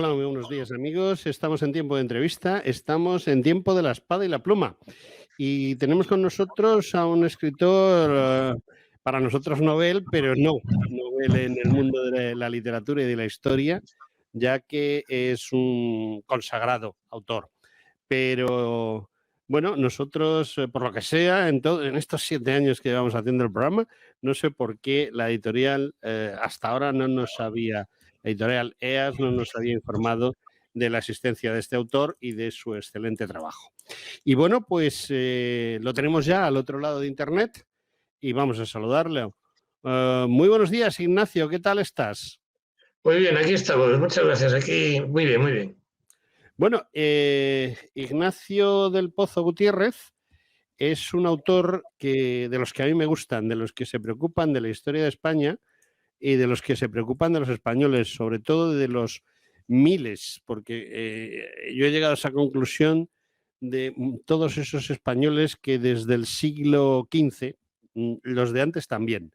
Hola, muy buenos días amigos. Estamos en tiempo de entrevista, estamos en tiempo de la espada y la pluma. Y tenemos con nosotros a un escritor, para nosotros novel, pero no novel en el mundo de la literatura y de la historia, ya que es un consagrado autor. Pero bueno, nosotros, por lo que sea, en estos 7 años que llevamos haciendo el programa, no sé por qué la editorial hasta ahora la editorial EAS no nos había informado de la existencia de este autor y de su excelente trabajo. Y bueno, pues lo tenemos ya al otro lado de Internet y vamos a saludarle. Muy buenos días, Ignacio, ¿qué tal estás? Muy bien, aquí estamos. Muchas gracias. Aquí, muy bien, muy bien. Bueno, Ignacio del Pozo Gutiérrez es un autor de los que a mí me gustan, de los que se preocupan de la historia de España y de los que se preocupan de los españoles, sobre todo de los miles, porque yo he llegado a esa conclusión de todos esos españoles que desde el siglo XV, los de antes también,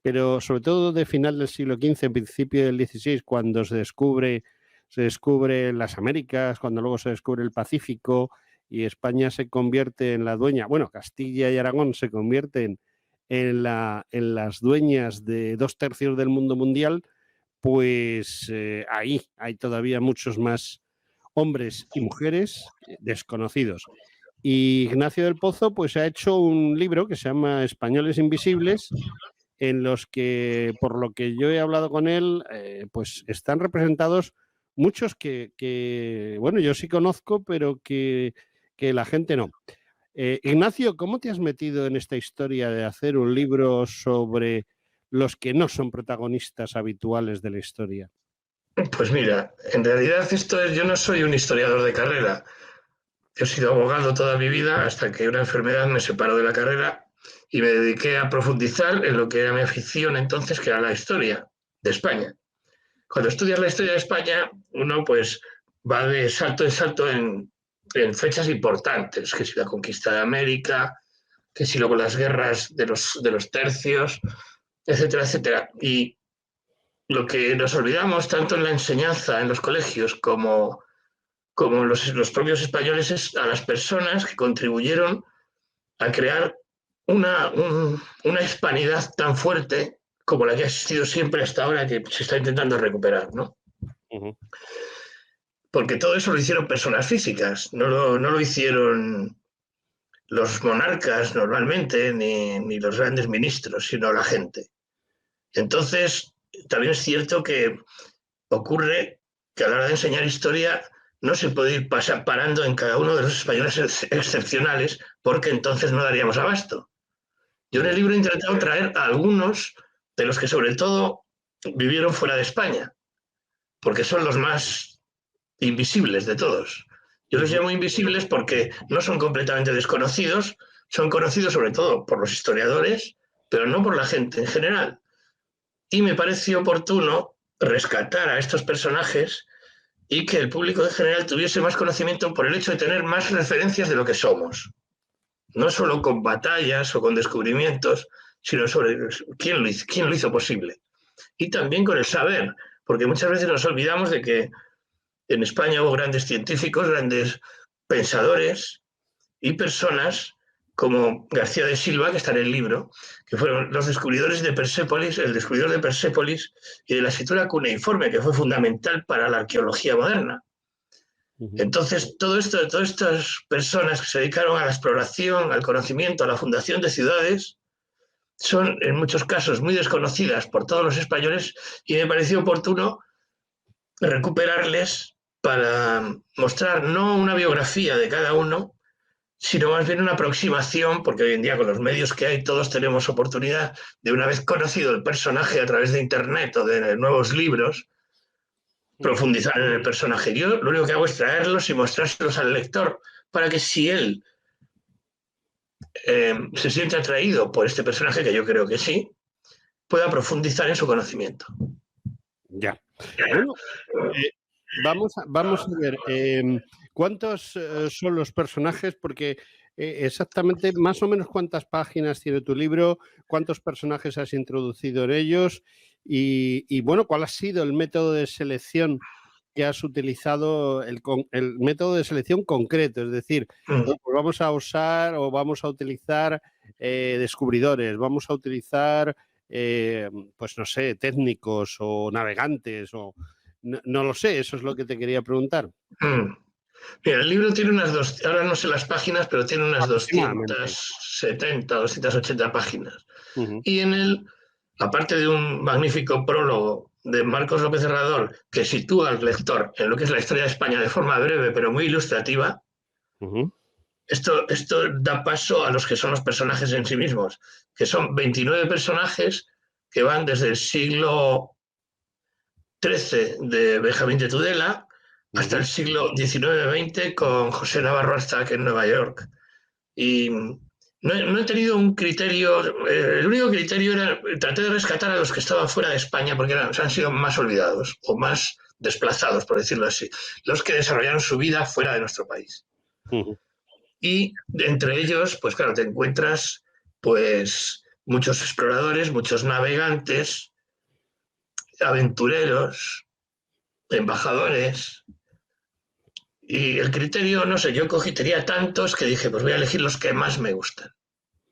pero sobre todo de final del siglo XV, principio del XVI, cuando se descubre las Américas, cuando luego se descubre el Pacífico y España se convierte en la dueña, bueno, Castilla y Aragón se convierten en las dueñas de 2/3 del mundo mundial, pues ahí hay todavía muchos más hombres y mujeres desconocidos. Y Ignacio del Pozo pues ha hecho un libro que se llama Españoles Invisibles, en los que, por lo que yo he hablado con él, pues están representados muchos bueno, yo sí conozco, pero que la gente no. Ignacio, ¿cómo te has metido en esta historia de hacer un libro sobre los que no son protagonistas habituales de la historia? Pues mira, en realidad yo no soy un historiador de carrera. Yo he sido abogado toda mi vida hasta que una enfermedad me separó de la carrera y me dediqué a profundizar en lo que era mi afición entonces, que era la historia de España. Cuando estudias la historia de España, uno pues va de salto en salto en fechas importantes, que si la conquista de América, que si luego las guerras de los tercios, etcétera, etcétera. Y lo que nos olvidamos tanto en la enseñanza en los colegios como los propios españoles es a las personas que contribuyeron a crear una hispanidad tan fuerte como la que ha existido siempre hasta ahora, que se está intentando recuperar, ¿no? Ujú. Porque todo eso lo hicieron personas físicas, no lo hicieron los monarcas normalmente, ni los grandes ministros, sino la gente. Entonces, también es cierto que ocurre que a la hora de enseñar historia no se puede ir parando en cada uno de los españoles excepcionales, porque entonces no daríamos abasto. Yo en el Ya. libro he intentado traer a algunos de los que sobre todo vivieron fuera de España, porque son los más invisibles de todos. Yo los Ujú. llamo invisibles porque no son completamente desconocidos, son conocidos sobre todo por los historiadores, pero no por la gente en general. Y me pareció oportuno rescatar a estos personajes y que el público en general tuviese más conocimiento por el hecho de tener más referencias de lo que somos. No solo con batallas o con descubrimientos, sino sobre quién lo hizo posible. Y también con el saber, porque muchas veces nos olvidamos de que en España hubo grandes científicos, grandes pensadores y personas como García de Silva, que está en el libro, que fueron los descubridores de Persépolis, el descubridor de Persépolis y de la escritura cuneiforme, que fue fundamental para la arqueología moderna. Ujú. Entonces, todas estas personas que se dedicaron a la exploración, al conocimiento, a la fundación de ciudades, son en muchos casos muy desconocidas por todos los españoles y me pareció oportuno recuperarles para mostrar no una biografía de cada uno, sino más bien una aproximación, porque hoy en día con los medios que hay todos tenemos oportunidad de, una vez conocido el personaje a través de Internet o de nuevos libros, Ujú. profundizar en el personaje. Yo lo único que hago es traerlos y mostrárselos al lector para que si él se siente atraído por este personaje, que yo creo que sí, pueda profundizar en su conocimiento. Ya. Bueno, eh, vamos a ver, ¿cuántos son los personajes? Porque exactamente, más o menos, ¿cuántas páginas tiene tu libro? ¿Cuántos personajes has introducido en ellos? Y bueno, ¿cuál ha sido el método de selección que has utilizado el método de selección concreto, es decir, pues vamos a usar o vamos a utilizar descubridores, vamos a utilizar, pues no sé, técnicos o navegantes, o no lo sé, eso es lo que te quería preguntar. Mira, el libro tiene ahora no sé las páginas, pero tiene unas Aproximadamente. 270, 280 páginas. Uh-huh. Y en él, aparte de un magnífico prólogo de Marcos López Herrador, que sitúa al lector en lo que es la historia de España de forma breve, pero muy ilustrativa, uh-huh. Esto da paso a los que son los personajes en sí mismos, que son 29 personajes que van desde el siglo XIII de Benjamín de Tudela hasta el siglo XIX-XX con José Navarro hasta aquí en Nueva York. Y no he tenido un criterio, el único criterio era tratar de rescatar a los que estaban fuera de España porque han sido más olvidados o más desplazados, por decirlo así, los que desarrollaron su vida fuera de nuestro país. Uh-huh. Y entre ellos, pues claro, te encuentras pues muchos exploradores, muchos navegantes, aventureros, embajadores. Y el criterio, no sé, yo tenía tantos que dije, pues voy a elegir los que más me gustan.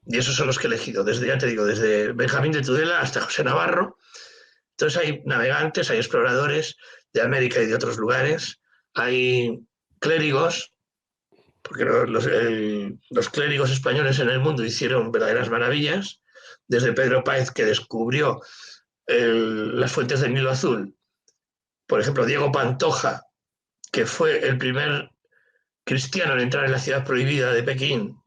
Y esos son los que he elegido, ya te digo, desde Benjamín de Tudela hasta José Navarro. Entonces hay navegantes, hay exploradores de América y de otros lugares, hay clérigos, porque los clérigos españoles en el mundo hicieron verdaderas maravillas, desde Pedro Páez, que descubrió las fuentes del Nilo Azul, por ejemplo, Diego Pantoja, que fue el primer cristiano en entrar en la ciudad prohibida de Pekín,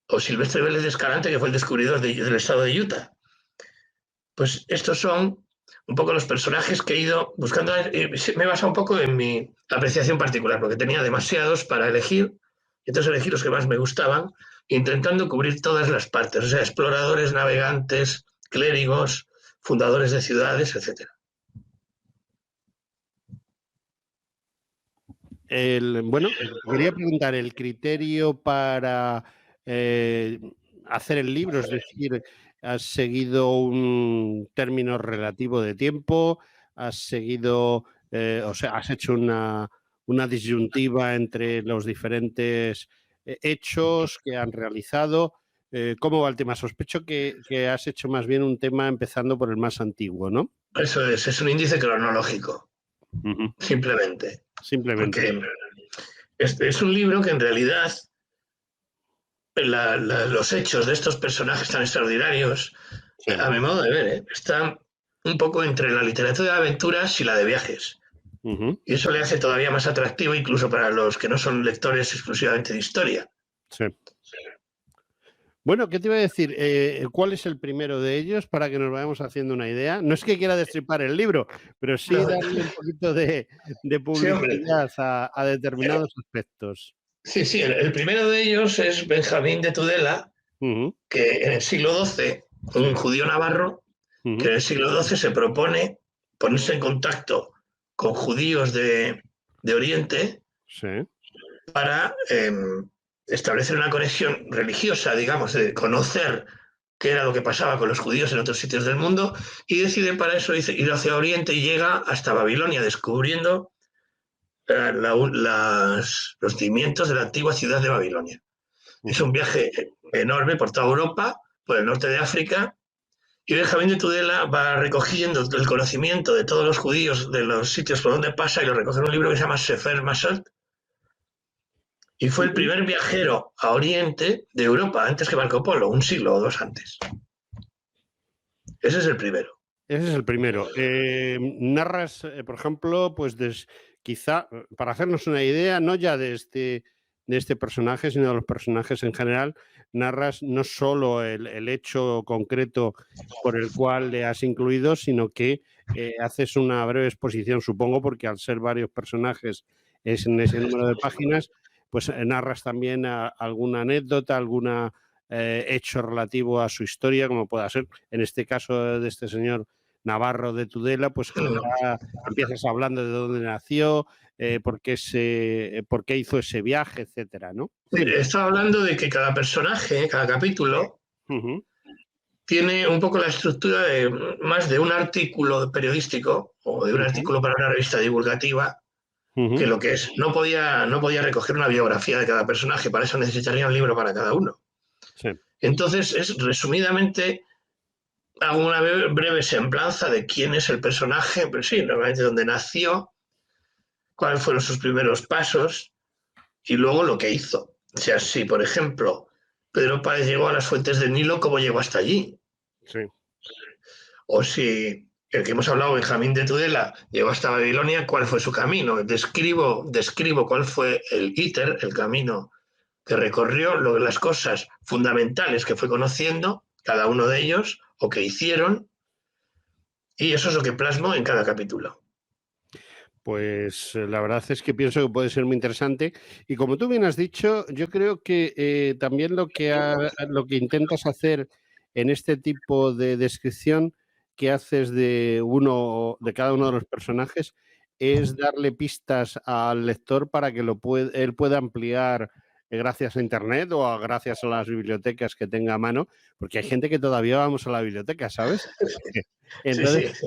o Silvestre Vélez de Escalante, que fue el descubridor del estado de Utah. Pues estos son un poco los personajes que he ido buscando. Me he basado un poco en mi apreciación particular, porque tenía demasiados para elegir. Entonces elegí los que más me gustaban, intentando cubrir todas las partes, o sea, exploradores, navegantes, clérigos, fundadores de ciudades, etc. Bueno, quería preguntar, ¿el criterio para hacer el libro, es decir, has seguido un término relativo de tiempo, has seguido, o sea, has hecho una disyuntiva entre los diferentes hechos que han realizado? ¿Cómo va el tema? Sospecho que has hecho más bien un tema empezando por el más antiguo, ¿no? Eso es un índice cronológico, Uh-huh. simplemente. Simplemente. Porque es un libro que en realidad los hechos de estos personajes tan extraordinarios, sí, a mi modo de ver, están un poco entre la literatura de aventuras y la de viajes. Uh-huh. Y eso le hace todavía más atractivo incluso para los que no son lectores exclusivamente de historia. Sí. Bueno, ¿qué te iba a decir? ¿Cuál es el primero de ellos para que nos vayamos haciendo una idea? No es que quiera destripar el libro, pero sí darle un poquito de publicidad a determinados aspectos. Sí, sí, el primero de ellos es Benjamín de Tudela, uh-huh, que en el siglo XII, un judío navarro, uh-huh, que en el siglo XII se propone ponerse en contacto con judíos de Oriente, sí, para establecer una conexión religiosa, digamos, de conocer qué era lo que pasaba con los judíos en otros sitios del mundo, y decide para eso ir hacia Oriente y llega hasta Babilonia, descubriendo los cimientos de la antigua ciudad de Babilonia. Es un viaje enorme por toda Europa, por el norte de África, y Benjamín de Tudela va recogiendo el conocimiento de todos los judíos de los sitios por donde pasa y lo recoge en un libro que se llama Sefer Masot, y fue el primer viajero a Oriente de Europa antes que Marco Polo, un siglo o dos antes. Ese es el primero. Ese es el primero. Narras, por ejemplo, pues quizá, para hacernos una idea, no ya de este personaje, sino de los personajes en general, narras no solo el hecho concreto por el cual le has incluido, sino que haces una breve exposición, supongo, porque al ser varios personajes es en ese número de páginas, pues narras también alguna anécdota, alguna hecho relativo a su historia, como pueda ser, en este caso de este señor Navarro de Tudela, pues empiezas hablando de dónde nació, por qué hizo ese viaje, etcétera, ¿no? Sí, estaba hablando de que cada personaje, cada capítulo, uh-huh, tiene un poco la estructura de más de un artículo periodístico o de un, uh-huh, artículo para una revista divulgativa, que lo que es, no podía recoger una biografía de cada personaje, para eso necesitaría un libro para cada uno. Sí. Entonces, resumidamente, hago una breve semblanza de quién es el personaje, pero sí, normalmente dónde nació, cuáles fueron sus primeros pasos y luego lo que hizo. O sea, si, por ejemplo, Pedro Páez llegó a las fuentes del Nilo, ¿cómo llegó hasta allí? Sí. O si el que hemos hablado, Benjamín de Tudela, llegó hasta Babilonia, ¿cuál fue su camino? Describo cuál fue el íter, el camino que recorrió, las cosas fundamentales que fue conociendo, cada uno de ellos, o que hicieron, y eso es lo que plasmo en cada capítulo. Pues la verdad es que pienso que puede ser muy interesante. Y como tú bien has dicho, yo creo que también lo que intentas hacer en este tipo de descripción que haces de cada uno de los personajes es darle pistas al lector para que él pueda ampliar gracias a Internet o gracias a las bibliotecas que tenga a mano, porque hay gente que todavía vamos a la biblioteca, ¿sabes? Entonces,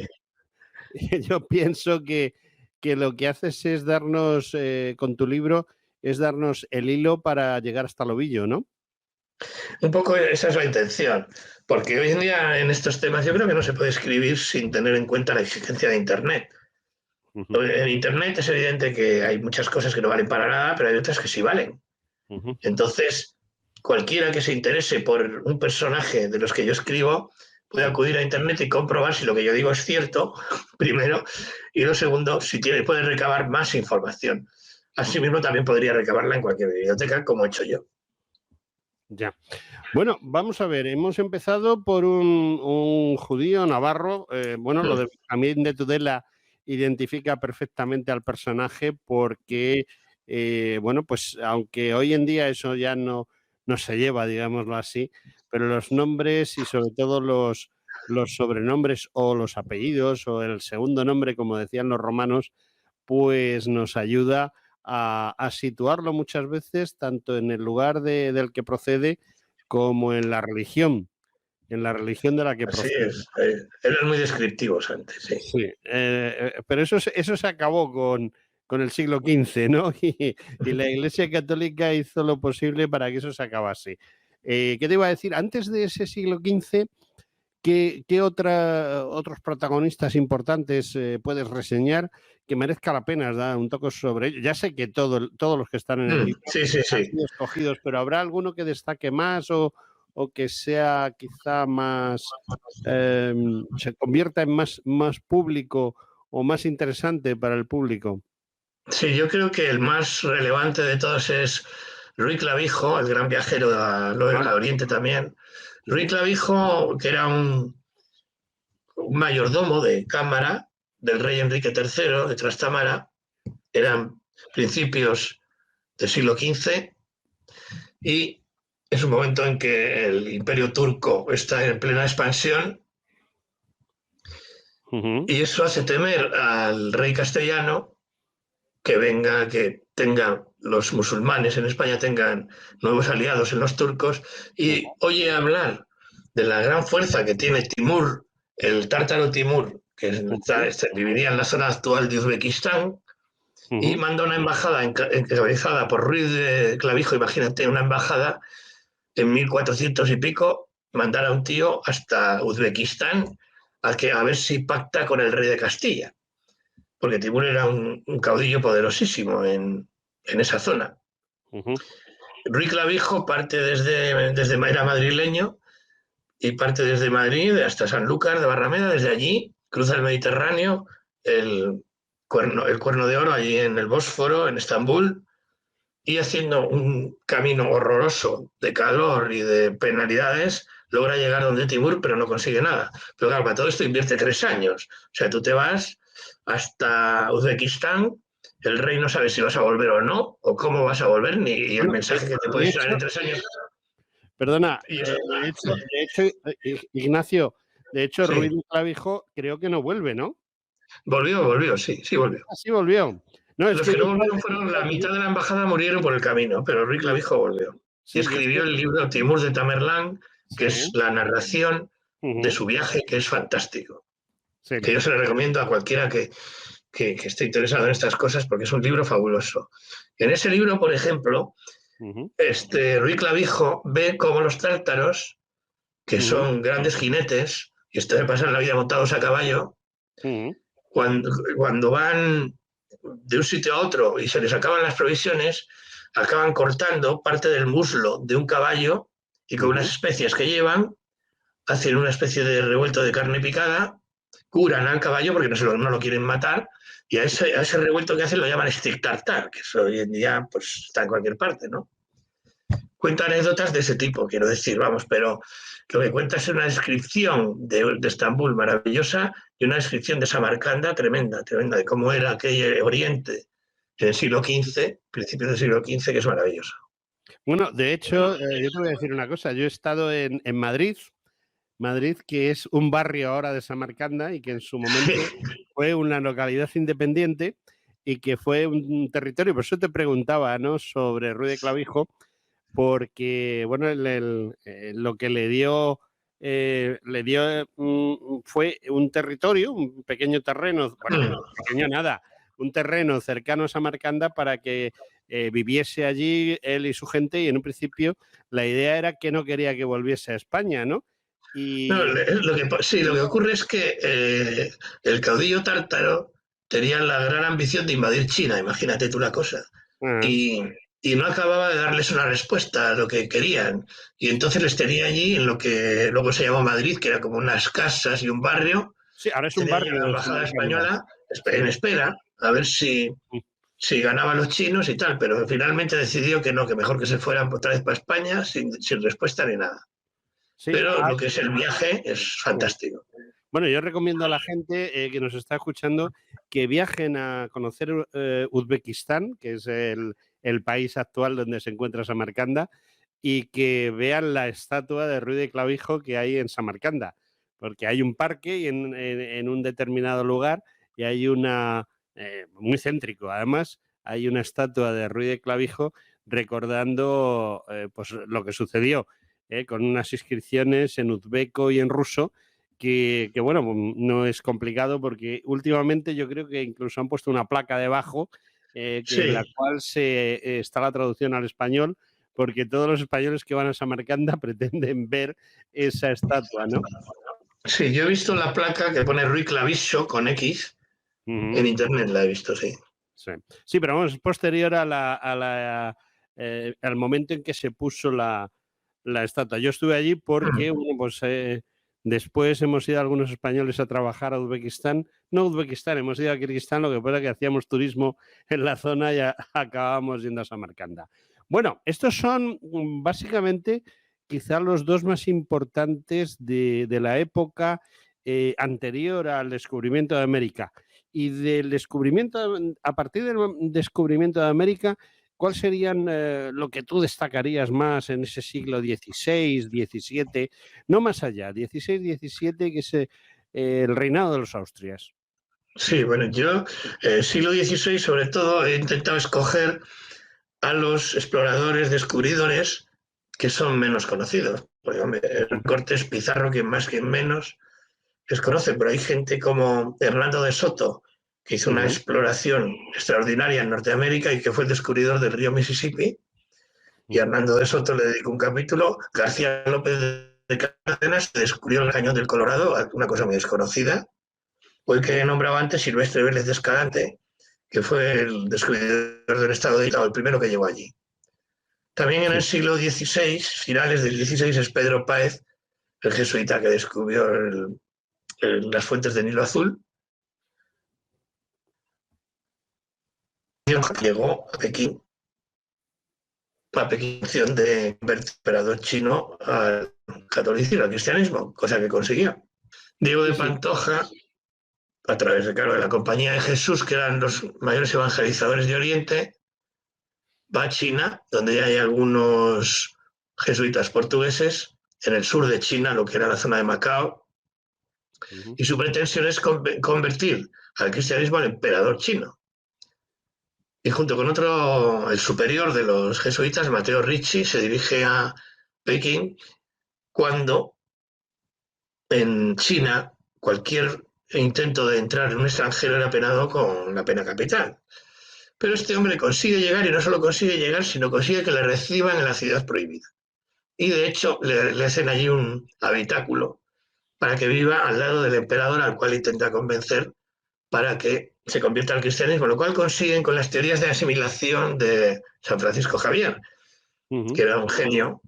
Sí. yo pienso que lo que haces es darnos, con tu libro, es darnos el hilo para llegar hasta el ovillo, ¿no? Un poco esa es la intención, porque hoy en día en estos temas yo creo que no se puede escribir sin tener en cuenta la exigencia de Internet. Uh-huh. En Internet es evidente que hay muchas cosas que no valen para nada, pero hay otras que sí valen. Uh-huh. Entonces, cualquiera que se interese por un personaje de los que yo escribo puede acudir a Internet y comprobar si lo que yo digo es cierto, primero, y lo segundo, si puede recabar más información. Asimismo, también podría recabarla en cualquier biblioteca, como he hecho yo. Ya. Bueno, vamos a ver, hemos empezado por un judío navarro. Lo de Benjamín de Tudela identifica perfectamente al personaje porque, pues aunque hoy en día eso ya no se lleva, digámoslo así, pero los nombres y sobre todo los sobrenombres o los apellidos o el segundo nombre, como decían los romanos, pues nos ayuda a situarlo muchas veces tanto en el lugar del que procede como en la religión de la que Así procede. es. Eran muy descriptivos antes, sí. Sí, pero eso se acabó con el siglo XV, ¿no? Y la Iglesia Católica hizo lo posible para que eso se acabase. ¿Qué te iba a decir? Antes de ese siglo XV, ¿qué otros protagonistas importantes puedes reseñar que merezca la pena dar un toque sobre ellos? Ya sé que todos los que están en el libro Sí. han sido escogidos, pero ¿habrá alguno que destaque más o que sea quizá más, se convierta en más público o más interesante para el público? Sí, yo creo que el más relevante de todos es Ruy Clavijo, el gran viajero a Oriente también. Ruy Clavijo, que era un mayordomo de cámara del rey Enrique III de Trastámara, eran principios del siglo XV y es un momento en que el imperio turco está en plena expansión y eso hace temer al rey castellano que tengan los musulmanes en España tengan nuevos aliados en los turcos y oye hablar de la gran fuerza que tiene Timur, el tártaro Timur, que viviría en la zona actual de Uzbekistán, y manda una embajada encabezada por Ruiz de Clavijo, imagínate una embajada en 1400 y pico, mandar a un tío hasta Uzbekistán a ver si pacta con el rey de Castilla, porque Timur era un caudillo poderosísimo en esa zona. Ruy Clavijo parte era madrileño y parte desde Madrid hasta Sanlúcar de Barrameda, desde allí cruza el Mediterráneo, el Cuerno de Oro, allí en el Bósforo, en Estambul, y haciendo un camino horroroso de calor y de penalidades, logra llegar donde Timur, pero no consigue nada. Pero claro, para todo esto invierte 3 años. O sea, tú te vas hasta Uzbekistán, el rey no sabe si vas a volver o no, o cómo vas a volver, ni el mensaje que te puedes traer en 3 años. Perdona, de hecho, Ignacio, sí. Ruiz de Clavijo creo que no vuelve, ¿no? Volvió, sí volvió. Sí volvió. No, Los que no volvieron fueron la mitad de la embajada murieron por el camino, pero Ruy Clavijo volvió. Sí, y escribió el libro Timur de Tamerlán, que es la narración de su viaje, que es fantástico. Sí. Que yo se lo recomiendo a cualquiera que que esté interesado en estas cosas porque es un libro fabuloso. En ese libro, por ejemplo, Ruy Clavijo ve cómo los tártaros, que son grandes jinetes, y esto de pasan la vida montados a caballo, cuando van de un sitio a otro y se les acaban las provisiones, acaban cortando parte del muslo de un caballo y con unas especias que llevan, hacen una especie de revuelto de carne picada, curan al caballo porque no lo quieren matar, y a ese revuelto que hacen lo llaman stick tartar, que eso hoy en día pues, está en cualquier parte, ¿no? Cuenta anécdotas de ese tipo, quiero decir, vamos, pero lo que cuenta es una descripción de Estambul maravillosa y una descripción de Samarcanda tremenda, de cómo era aquel Oriente en el siglo XV, principios del siglo XV, que es maravilloso. Bueno, de hecho, yo te voy a decir una cosa. Yo he estado en Madrid, que es un barrio ahora de Samarcanda y que en su momento fue una localidad independiente y que fue un territorio. Por eso te preguntaba, ¿no?, sobre Ruy de Clavijo, porque, bueno, lo que le dio fue un territorio, un pequeño terreno, bueno, pequeño nada, un terreno cercano a Samarcanda para que viviese allí él y su gente, y en un principio la idea era que no quería que volviese a España, ¿no? No, lo que ocurre es que el caudillo tártaro tenía la gran ambición de invadir China, imagínate tú la cosa. Y no acababa de darles una respuesta a lo que querían. Y entonces les tenía allí en lo que luego se llamó Madrid, que era como unas casas y un barrio. Sí, ahora es un barrio. La embajada española en espera, a ver si ganaban los chinos y tal, pero finalmente decidió que no, que mejor que se fueran otra vez para España sin respuesta ni nada. Sí, pero lo que es el viaje es fantástico. Bueno, yo recomiendo a la gente que nos está escuchando que viajen a conocer Uzbekistán, que es el país actual donde se encuentra Samarcanda, y que vean la estatua de Ruy de Clavijo que hay en Samarcanda, porque hay un parque y en un determinado lugar y hay una, muy céntrico además, hay una estatua de Ruy de Clavijo recordando pues lo que sucedió, con unas inscripciones en uzbeco y en ruso, que bueno, no es complicado porque últimamente yo creo que incluso han puesto una placa debajo en la cual está la traducción al español, porque todos los españoles que van a Samarcanda pretenden ver esa estatua, ¿no? Sí, yo he visto la placa que pone Ruy Clavijo con X, en internet la he visto, sí. Sí, pero vamos, es posterior al momento en que se puso la estatua. Yo estuve allí porque, bueno, pues después hemos ido algunos españoles a trabajar a Uzbekistán. No Uzbekistán, hemos ido a Kirguistán, lo que pasa es que hacíamos turismo en la zona y acabábamos yendo a Samarcanda. Bueno, estos son básicamente quizá los dos más importantes de la época anterior al descubrimiento de América. Y del descubrimiento, a partir del descubrimiento de América, ¿cuál serían lo que tú destacarías más en ese siglo XVI, XVII, no más allá, XVI, XVII, que es el reinado de los Austrias? Sí, bueno, yo, siglo XVI, sobre todo, he intentado escoger a los exploradores, descubridores, que son menos conocidos. Porque, hombre, Cortés, Pizarro, quien más, quien menos, les conoce, pero hay gente como Hernando de Soto, que hizo una exploración extraordinaria en Norteamérica y que fue el descubridor del río Mississippi, y Hernando de Soto le dedicó un capítulo. García López de Cárdenas descubrió el cañón del Colorado, una cosa muy desconocida. O el que he nombrado antes, Silvestre Vélez de Escalante, que fue el descubridor del estado de Itao, el primero que llegó allí. También en el siglo XVI, finales del XVI, es Pedro Páez, el jesuita que descubrió las fuentes del Nilo Azul. Llegó a Pekín, de emperador chino al catolicismo, al cristianismo, cosa que consiguió. Diego de Pantoja, a través de la Compañía de Jesús, que eran los mayores evangelizadores de Oriente, va a China, donde ya hay algunos jesuitas portugueses, en el sur de China, lo que era la zona de Macao, y su pretensión es convertir al cristianismo al emperador chino. Y junto con otro, el superior de los jesuitas, Mateo Ricci, se dirige a Pekín cuando en China cualquier intento de entrar en un extranjero era penado con la pena capital. Pero este hombre consigue llegar, y no solo consigue llegar, sino consigue que le reciban en la ciudad prohibida. Y de hecho le hacen allí un habitáculo para que viva al lado del emperador, al cual intenta convencer para que se convierta al cristianismo, lo cual consiguen con las teorías de asimilación de San Francisco Javier, que era un genio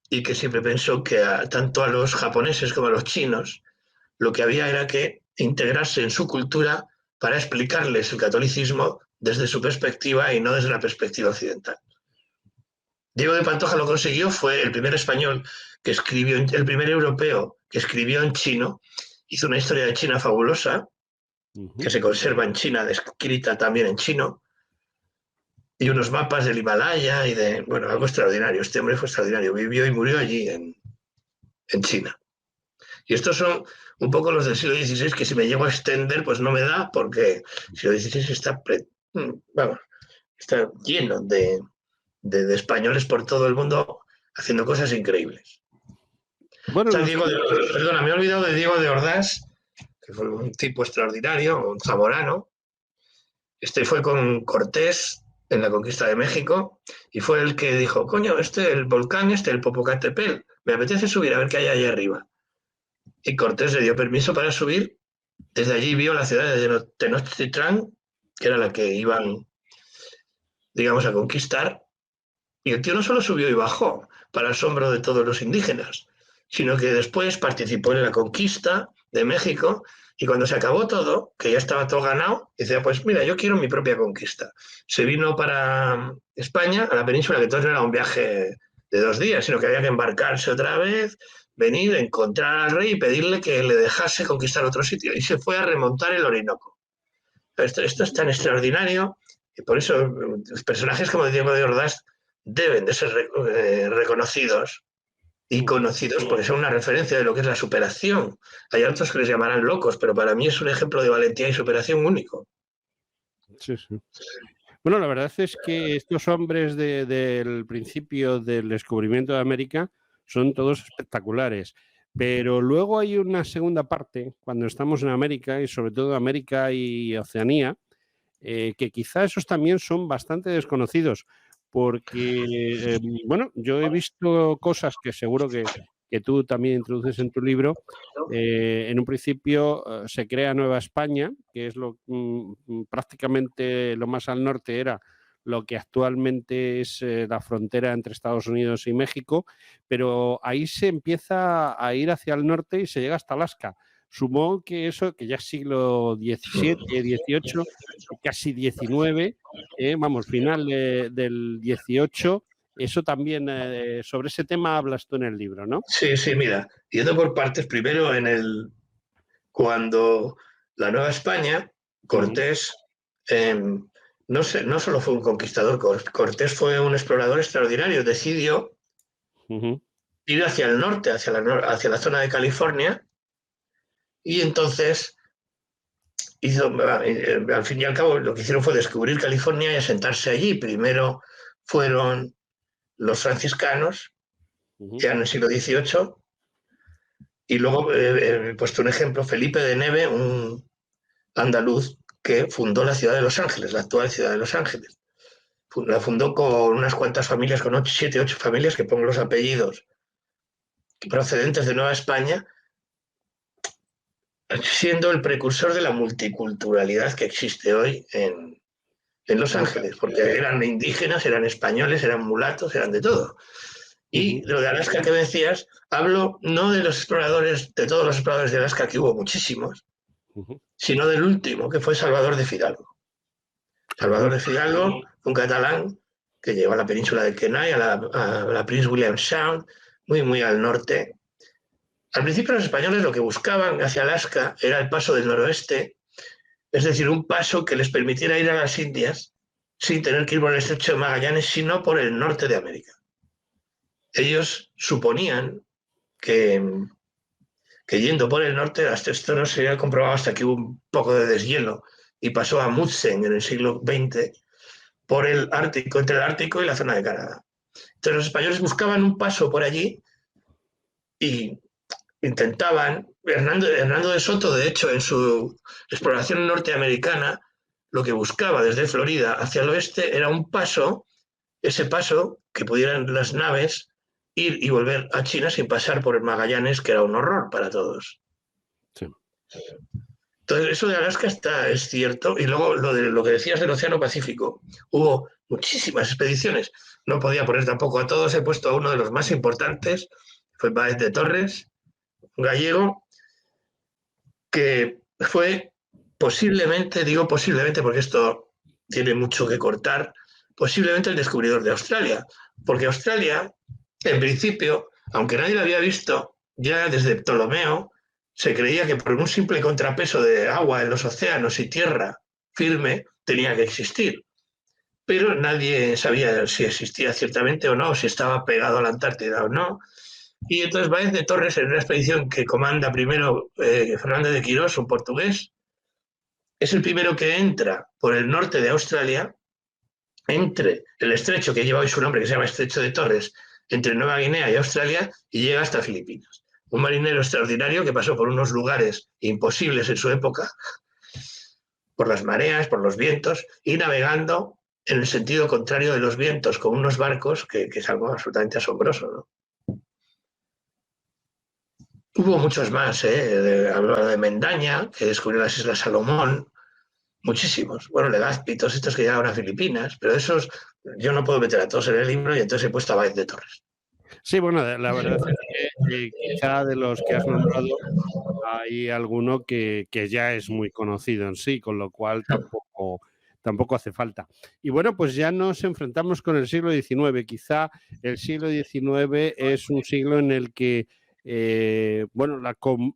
y que siempre pensó que tanto a los japoneses como a los chinos lo que había era que integrarse en su cultura para explicarles el catolicismo desde su perspectiva y no desde la perspectiva occidental. Diego de Pantoja lo consiguió, fue el primer español que escribió, el primer europeo que escribió en chino, hizo una historia de China fabulosa, que se conserva en China, descrita también en chino, y unos mapas del Himalaya y de, bueno, algo extraordinario. Este hombre fue extraordinario, vivió y murió allí en China. Y estos son un poco los del siglo XVI, que si me llego a extender, pues no me da, porque el siglo XVI está lleno de españoles por todo el mundo haciendo cosas increíbles. Bueno, perdona, me he olvidado de Diego de Ordaz, que fue un tipo extraordinario, un zamorano. Este fue con Cortés en la conquista de México y fue el que dijo, coño, el volcán, el Popocatépetl, me apetece subir a ver qué hay allá arriba. Y Cortés le dio permiso para subir. Desde allí vio la ciudad de Tenochtitlán, que era la que iban, digamos, a conquistar. Y el tío no solo subió y bajó, para asombro de todos los indígenas, sino que después participó en la conquista de México, y cuando se acabó todo, que ya estaba todo ganado, decía, pues mira, yo quiero mi propia conquista. Se vino para España, a la península, que entonces no era un viaje de 2 días, sino que había que embarcarse otra vez, venir, encontrar al rey y pedirle que le dejase conquistar otro sitio. Y se fue a remontar el Orinoco. Esto es tan extraordinario, y por eso los personajes como Diego de Ordaz deben de ser reconocidos y conocidos, porque son una referencia de lo que es la superación. Hay otros que les llamarán locos, pero para mí es un ejemplo de valentía y superación único. Sí, sí. Bueno, la verdad es que estos hombres del principio del descubrimiento de América son todos espectaculares, pero luego hay una segunda parte, cuando estamos en América, y sobre todo América y Oceanía, que quizá esos también son bastante desconocidos, porque, bueno, yo he visto cosas que seguro que tú también introduces en tu libro. En un principio se crea Nueva España, que es prácticamente lo más al norte era lo que actualmente es la frontera entre Estados Unidos y México, pero ahí se empieza a ir hacia el norte y se llega hasta Alaska. Supongo que eso, que ya es siglo XVII, XVIII, casi XIX, vamos, final del XVIII, eso también, sobre ese tema hablas tú en el libro, ¿no? Sí, sí, mira, yendo por partes, primero cuando la Nueva España, Cortés, no solo fue un conquistador, Cortés fue un explorador extraordinario, decidió ir hacia el norte, hacia la zona de California, y entonces al fin y al cabo, lo que hicieron fue descubrir California y asentarse allí. Primero fueron los franciscanos, ya en el siglo XVIII, y luego he puesto un ejemplo, Felipe de Neve, un andaluz que fundó la ciudad de Los Ángeles, la actual ciudad de Los Ángeles. La fundó con unas cuantas familias, con 7, 8 familias, que pongo los apellidos, procedentes de Nueva España, siendo el precursor de la multiculturalidad que existe hoy en Los Ángeles, porque eran indígenas, eran españoles, eran mulatos, eran de todo. Y lo de Alaska que decías, hablo no de los exploradores, de todos los exploradores de Alaska, que hubo muchísimos, sino del último, que fue Salvador de Fidalgo. Salvador de Fidalgo, un catalán que llegó a la península de Kenai, a la Prince William Sound, muy, muy al norte. Al principio los españoles lo que buscaban hacia Alaska era el paso del noroeste, es decir, un paso que les permitiera ir a las Indias sin tener que ir por el estrecho de Magallanes, sino por el norte de América. Ellos suponían que yendo por el norte, esto no se había comprobado hasta que hubo un poco de deshielo y pasó a Amundsen en el siglo XX, por el Ártico, entre el Ártico y la zona de Canadá. Entonces los españoles buscaban un paso por allí y intentaban, Hernando de Soto, de hecho, en su exploración norteamericana, lo que buscaba desde Florida hacia el oeste era un paso, ese paso que pudieran las naves ir y volver a China sin pasar por el Magallanes, que era un horror para todos. Sí. Entonces, eso de Alaska es cierto. Y luego lo que decías del Océano Pacífico. Hubo muchísimas expediciones. No podía poner tampoco a todos. He puesto a uno de los más importantes. Fue Báez de Torres, un gallego, que fue posiblemente, digo posiblemente porque esto tiene mucho que cortar, posiblemente el descubridor de Australia. Porque Australia, en principio, aunque nadie lo había visto, ya desde Ptolomeo, se creía que por un simple contrapeso de agua en los océanos y tierra firme tenía que existir. Pero nadie sabía si existía ciertamente o no, si estaba pegado a la Antártida o no. Y entonces Báez de Torres, en una expedición que comanda primero Fernández de Quirós, un portugués, es el primero que entra por el norte de Australia, entre el estrecho que lleva hoy su nombre, que se llama Estrecho de Torres, entre Nueva Guinea y Australia, y llega hasta Filipinas. Un marinero extraordinario que pasó por unos lugares imposibles en su época, por las mareas, por los vientos, y navegando en el sentido contrario de los vientos con unos barcos, que es algo absolutamente asombroso, ¿no? Hubo muchos más, hablaba de Mendaña, que descubrió las Islas Salomón, muchísimos. Bueno, Legazpi, todos estos que llegaron a Filipinas, pero esos yo no puedo meter a todos en el libro y entonces he puesto a Báez de Torres. Sí, bueno, la verdad es que quizá de los que has nombrado hay alguno que ya es muy conocido en sí, con lo cual tampoco hace falta. Y bueno, pues ya nos enfrentamos con el siglo XIX. Quizá el siglo XIX es un siglo en el que bueno,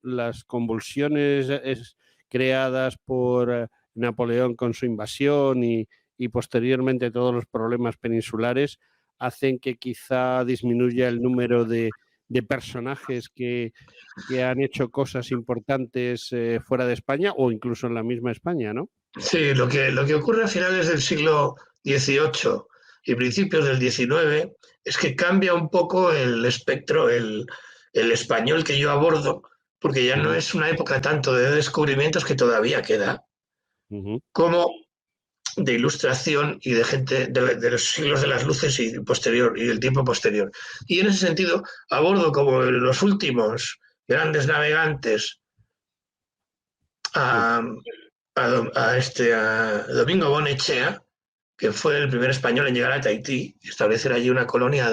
las convulsiones creadas por Napoleón con su invasión y posteriormente todos los problemas peninsulares hacen que quizá disminuya el número de personajes que han hecho cosas importantes fuera de España o incluso en la misma España, ¿no? Sí, lo que ocurre a finales del siglo XVIII y principios del XIX es que cambia un poco el espectro, el español que yo abordo, porque ya no es una época tanto de descubrimientos, que todavía queda, como de ilustración y de gente de los siglos de las luces y del tiempo posterior. Y en ese sentido abordo como los últimos grandes navegantes a Domingo Bonechea, que fue el primer español en llegar a Tahití y establecer allí una colonia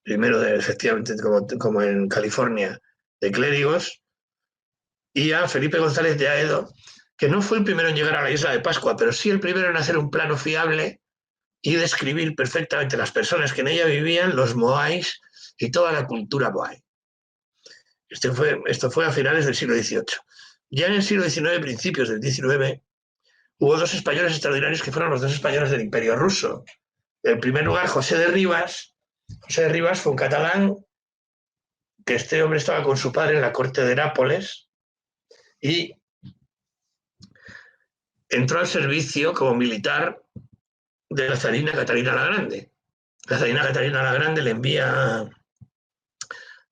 efectivamente, como en California, de clérigos, y a Felipe González de Aedo, que no fue el primero en llegar a la isla de Pascua, pero sí el primero en hacer un plano fiable y describir perfectamente las personas que en ella vivían, los moais y toda la cultura moai. Esto fue a finales del siglo XVIII. Ya en el siglo XIX, principios del XIX, hubo dos españoles extraordinarios que fueron los dos españoles del Imperio Ruso. En primer lugar, José de Rivas. José de Rivas fue un catalán que este hombre estaba con su padre en la corte de Nápoles y entró al servicio como militar de la zarina Catalina la Grande. La zarina Catalina la Grande le envía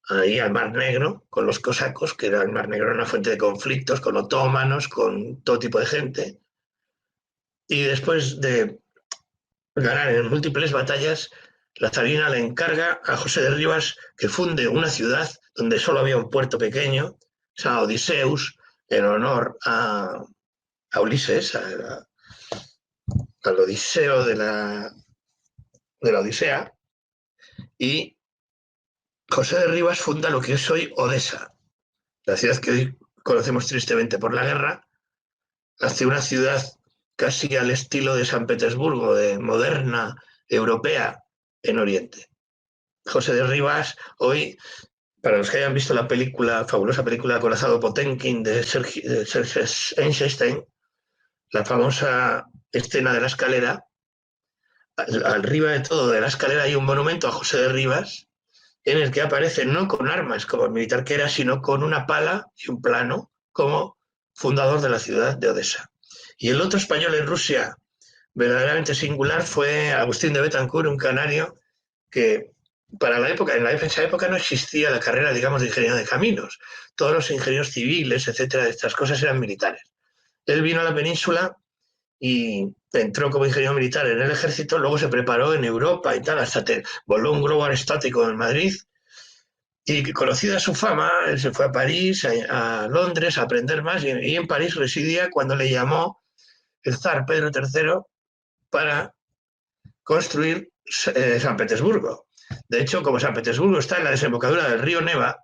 ahí al Mar Negro con los cosacos, que era el Mar Negro, era una fuente de conflictos con otomanos, con todo tipo de gente. Y después de ganar en múltiples batallas, la zarina le encarga a José de Rivas que funde una ciudad donde solo había un puerto pequeño, San Odiseus, en honor a Ulises, al Odiseo de la Odisea, y José de Rivas funda lo que es hoy Odesa, la ciudad que hoy conocemos tristemente por la guerra. Hace una ciudad casi al estilo de San Petersburgo, de moderna, europea, en Oriente. José de Rivas, hoy, para los que hayan visto la fabulosa película Acorazado Potemkin de Serge Eisenstein, la famosa escena de la escalera, arriba de todo de la escalera hay un monumento a José de Rivas, en el que aparece no con armas como el militar que era, sino con una pala y un plano como fundador de la ciudad de Odesa. Y el otro español en Rusia verdaderamente singular fue Agustín de Betancourt, un canario que para la época, esa época no existía la carrera, digamos, de ingeniero de caminos. Todos los ingenieros civiles, etcétera, de estas cosas eran militares. Él vino a la península y entró como ingeniero militar en el ejército, luego se preparó en Europa y tal, hasta que voló un globo aerostático en Madrid. Y conocida su fama, él se fue a París, a Londres, a aprender más, y en París residía cuando le llamó el zar Pedro III para construir San Petersburgo. De hecho, como San Petersburgo está en la desembocadura del río Neva,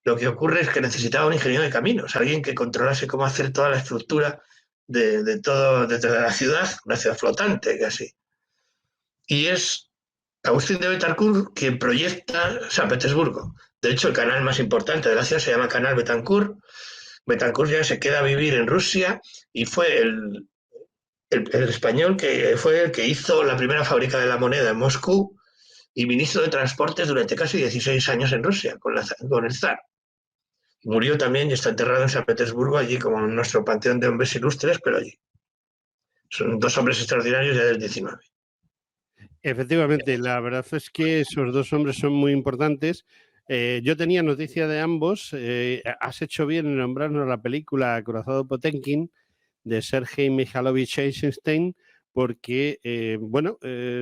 lo que ocurre es que necesitaba un ingeniero de caminos, alguien que controlase cómo hacer toda la estructura de toda la ciudad, una ciudad flotante casi. Y es Agustín de Betancourt quien proyecta San Petersburgo. De hecho, el canal más importante de la ciudad se llama Canal Betancourt. Betancourt ya se queda a vivir en Rusia y fue el español que fue el que hizo la primera fábrica de la moneda en Moscú y ministro de Transportes durante casi 16 años en Rusia con el zar. Murió también y está enterrado en San Petersburgo, allí como en nuestro panteón de hombres ilustres, pero allí. Son dos hombres extraordinarios ya del 19. Efectivamente, la verdad es que esos dos hombres son muy importantes. Yo tenía noticia de ambos. Has hecho bien en nombrarnos la película Acorazado Potemkin de Sergei Mikhailovich Eisenstein, porque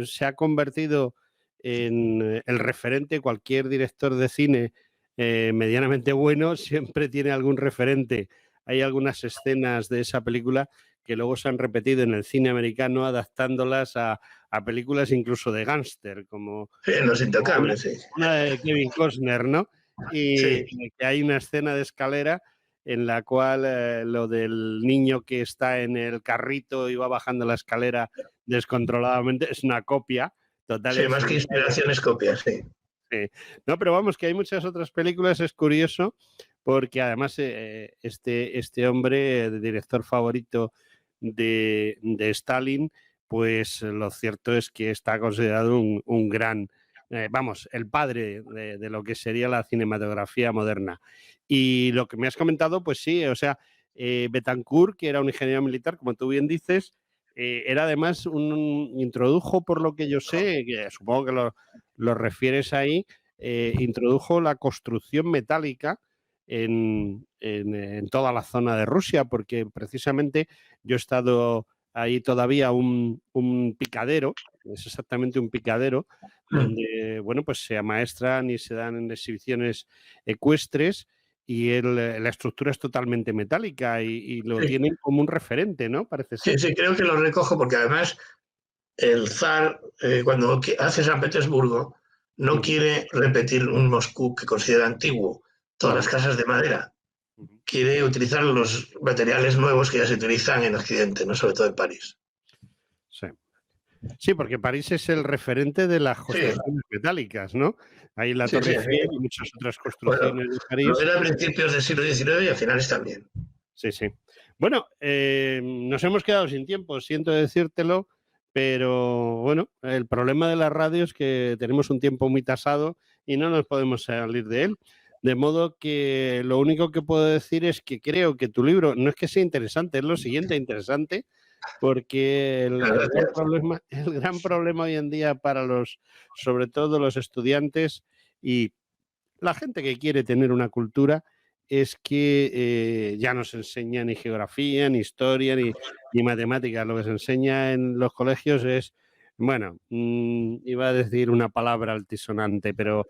se ha convertido en el referente. Cualquier director de cine medianamente bueno siempre tiene algún referente. Hay algunas escenas de esa película que luego se han repetido en el cine americano, adaptándolas a películas incluso de gángster, como Los Intocables, sí. una de Kevin Costner, ¿no? Sí. Y que hay una escena de escalera en la cual lo del niño que está en el carrito y va bajando la escalera descontroladamente es una copia total. Sí, más que inspiración es copia, sí. Sí. No, pero vamos, que hay muchas otras películas, es curioso, porque además este hombre, el director favorito de Stalin, pues lo cierto es que está considerado un gran, el padre de lo que sería la cinematografía moderna. Y lo que me has comentado, pues sí, o sea, Betancourt, que era un ingeniero militar, como tú bien dices, era además introdujo, por lo que yo sé, que supongo que lo refieres ahí, introdujo la construcción metálica en toda la zona de Rusia, porque precisamente yo he estado ahí todavía un picadero, es exactamente un picadero, donde pues se amaestran y se dan exhibiciones ecuestres y la estructura es totalmente metálica y lo tienen como un referente, ¿no? Parece ser. Sí, creo que lo recojo porque además el zar, cuando hace San Petersburgo, no quiere repetir un Moscú que considera antiguo, todas las casas de madera. Quiere utilizar los materiales nuevos que ya se utilizan en Occidente, ¿no? Sobre todo en París. Sí, porque París es el referente de las construcciones metálicas, ¿no? Hay la Torre Eiffel y muchas otras construcciones de París. Lo era a principios del siglo XIX y a finales también. Sí. Bueno, nos hemos quedado sin tiempo, siento decírtelo, pero bueno, el problema de la radio es que tenemos un tiempo muy tasado y no nos podemos salir de él. De modo que lo único que puedo decir es que creo que tu libro no es que sea interesante, es lo siguiente interesante, porque el gran problema hoy en día para sobre todo los estudiantes y la gente que quiere tener una cultura es que ya no se enseña ni geografía, ni historia, ni matemáticas. Lo que se enseña en los colegios es, iba a decir una palabra altisonante, pero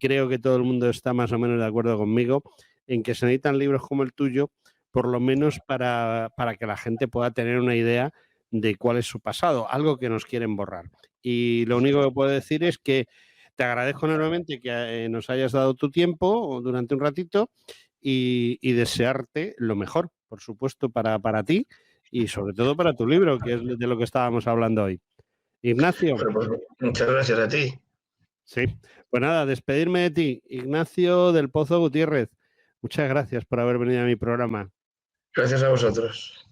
creo que todo el mundo está más o menos de acuerdo conmigo en que se necesitan libros como el tuyo, por lo menos para que la gente pueda tener una idea de cuál es su pasado, algo que nos quieren borrar. Y lo único que puedo decir es que te agradezco enormemente que nos hayas dado tu tiempo durante un ratito y desearte lo mejor, por supuesto, para ti y sobre todo para tu libro, que es de lo que estábamos hablando hoy. Ignacio. Bueno, pues muchas gracias a ti. Sí, pues nada, despedirme de ti, Ignacio del Pozo Gutiérrez. Muchas gracias por haber venido a mi programa. Gracias a vosotros.